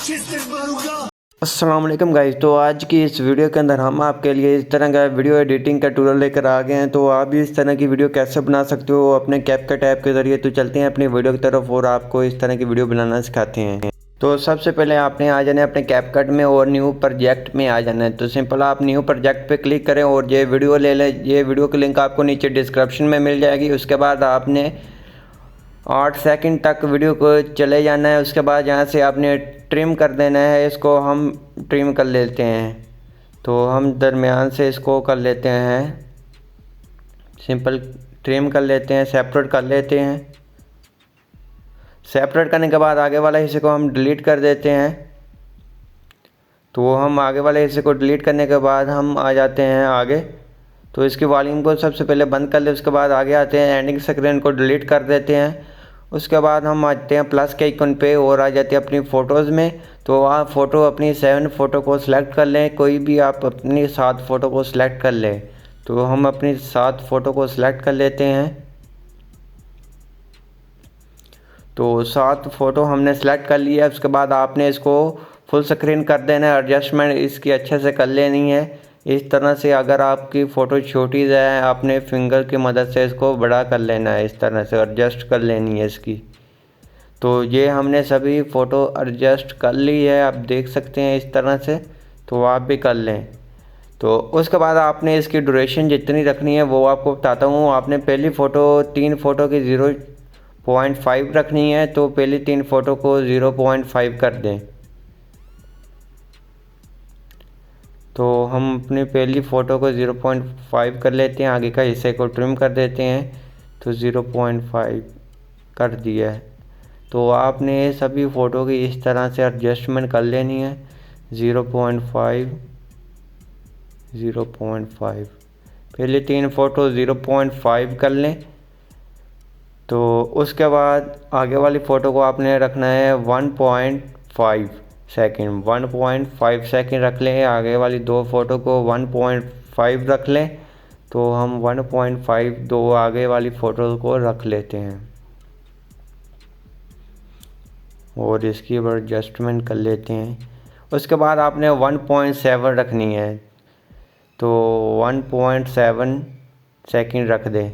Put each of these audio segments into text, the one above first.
अस्सलाम वालेकुम गाइस। तो आज की इस वीडियो के अंदर हम आपके लिए इस तरह का वीडियो एडिटिंग का ट्यूटोरियल लेकर आ गए हैं। तो आप भी इस तरह की वीडियो कैसे बना सकते हो अपने कैपकट ऐप के ज़रिए। तो चलते हैं अपनी वीडियो की तरफ और आपको इस तरह की वीडियो बनाना सिखाते हैं। तो सबसे पहले आपने आ जाना है अपने कैपकट में और न्यू प्रोजेक्ट में आ जाना है। तो सिंपल आप न्यू प्रोजेक्ट पे क्लिक करें और ये वीडियो ले लें। ये वीडियो की लिंक आपको नीचे डिस्क्रिप्शन में मिल जाएगी। उसके बाद आपने 8 सेकंड तक वीडियो को चले जाना है। उसके बाद यहाँ से आपने ट्रिम कर देना है। इसको हम ट्रिम कर लेते हैं। तो हम दरमियान से इसको कर लेते हैं, सिंपल ट्रिम कर लेते हैं, सेपरेट कर लेते हैं। सेपरेट करने के बाद आगे वाला हिस्से को हम डिलीट कर देते हैं। तो हम आगे वाले हिस्से को डिलीट करने के बाद हम आ जाते हैं आगे। तो इसकी वॉल्यूम को सबसे पहले बंद कर ले। उसके बाद आगे आते हैं, एंडिंग स्क्रीन को डिलीट कर देते हैं। उसके बाद हम आते हैं प्लस के आइकन पे और आ जाते हैं अपनी फ़ोटोज़ में। तो आप फ़ोटो अपनी 7 फ़ोटो को सिलेक्ट कर लें। कोई भी आप अपनी 7 फ़ोटो को सिलेक्ट कर लें। तो हम अपनी 7 फ़ोटो को सिलेक्ट कर लेते हैं। तो 7 फ़ोटो हमने सेलेक्ट कर लिया। उसके बाद आपने इसको फुल स्क्रीन कर देना है। एडजस्टमेंट इसकी अच्छे से कर लेनी है इस तरह से। अगर आपकी फ़ोटो छोटी जाए आपने फिंगर की मदद से इसको बड़ा कर लेना है, इस तरह से एडजस्ट कर लेनी है इसकी। तो ये हमने सभी फ़ोटो एडजस्ट कर ली है, आप देख सकते हैं इस तरह से। तो आप भी कर लें। तो उसके बाद आपने इसकी ड्यूरेशन जितनी रखनी है वो आपको बताता हूँ। आपने पहली फ़ोटो 3 फ़ोटो की 0.5 रखनी है। तो पहली 3 फ़ोटो को 0.5 कर दें। तो हम अपनी पहली फ़ोटो को 0.5 कर लेते हैं, आगे का हिस्से को ट्रिम कर देते हैं। तो 0.5 कर दिया है। तो आपने सभी फ़ोटो की इस तरह से एडजस्टमेंट कर लेनी है। 0.5 0.5 पहले 3 फ़ोटो 0.5 कर लें। तो उसके बाद आगे वाली फ़ोटो को आपने रखना है 1.5 सेकंड। 1.5 सेकंड रख लें। आगे वाली 2 फ़ोटो को 1.5 रख लें। तो हम 1.5 दो आगे वाली फ़ोटो को रख लेते हैं और इसकी एडजस्टमेंट कर लेते हैं। उसके बाद आपने 1.7 रखनी है। तो 1.7 सेकंड रख दें।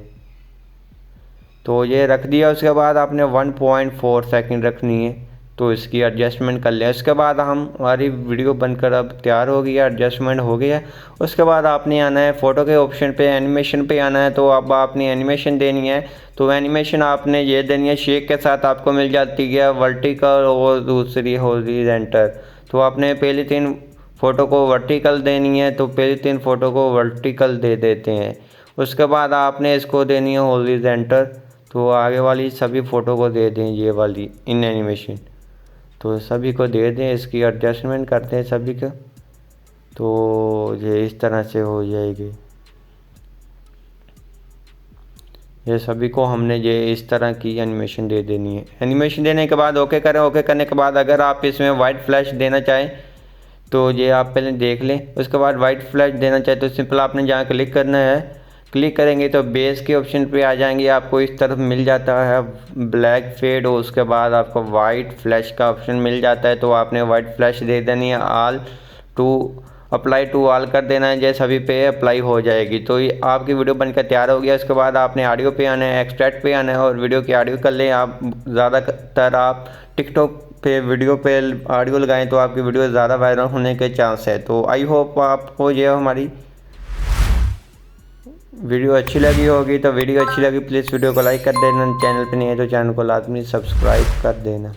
तो ये रख दिया। उसके बाद आपने 1.4 सेकंड रखनी है। तो इसकी एडजस्टमेंट कर लें। उसके बाद हमारी वीडियो बनकर अब तैयार हो गया, एडजस्टमेंट हो गया। उसके बाद आपने आना है फ़ोटो के ऑप्शन पे, एनिमेशन पे आना है। तो अब आपने एनिमेशन देनी है। तो एनिमेशन आपने ये देनी है, शेक के साथ आपको मिल जाती है वर्टिकल और दूसरी हॉरिजॉन्टल। तो आपने पहली 3 फ़ोटो को वर्टिकल देनी है। तो पहली 3 फ़ोटो को वर्टिकल दे देते हैं। उसके बाद आपने इसको देनी है हॉरिजॉन्टल। तो आगे वाली सभी फ़ोटो को दे दें ये वाली इन एनिमेशन। तो सभी को दे दें, इसकी एडजस्टमेंट करते हैं सभी का। तो ये इस तरह से हो जाएगी। ये सभी को हमने ये इस तरह की एनिमेशन दे देनी है। एनिमेशन देने के बाद ओके करें। ओके करने के बाद अगर आप इसमें वाइट फ्लैश देना चाहें तो ये आप पहले देख लें। उसके बाद वाइट फ्लैश देना चाहे तो सिंपल आपने जहाँ क्लिक करना है, क्लिक करेंगे तो बेस के ऑप्शन पे आ जाएंगे। आपको इस तरफ मिल जाता है ब्लैक फेड और उसके बाद आपको वाइट फ्लैश का ऑप्शन मिल जाता है। तो आपने वाइट फ्लैश दे देनी है। All to apply to all कर देना है, जैसे सभी पे अप्लाई हो जाएगी। तो ये आपकी वीडियो बनकर तैयार हो गया। उसके बाद आपने ऑडियो पे आना है, एक्सट्रैक्ट पे आना है और वीडियो की ऑडियो कर लें। आप ज़्यादातर आप टिकटॉक पे वीडियो पे ऑडियो लगाएं तो आपकी वीडियो ज़्यादा वायरल होने के चांस है। तो आई होप आपको ये हमारी वीडियो अच्छी लगी होगी। तो वीडियो अच्छी लगी प्लीज़ वीडियो को लाइक कर देना। चैनल पे नहीं है तो चैनल को लाजमी सब्सक्राइब कर देना।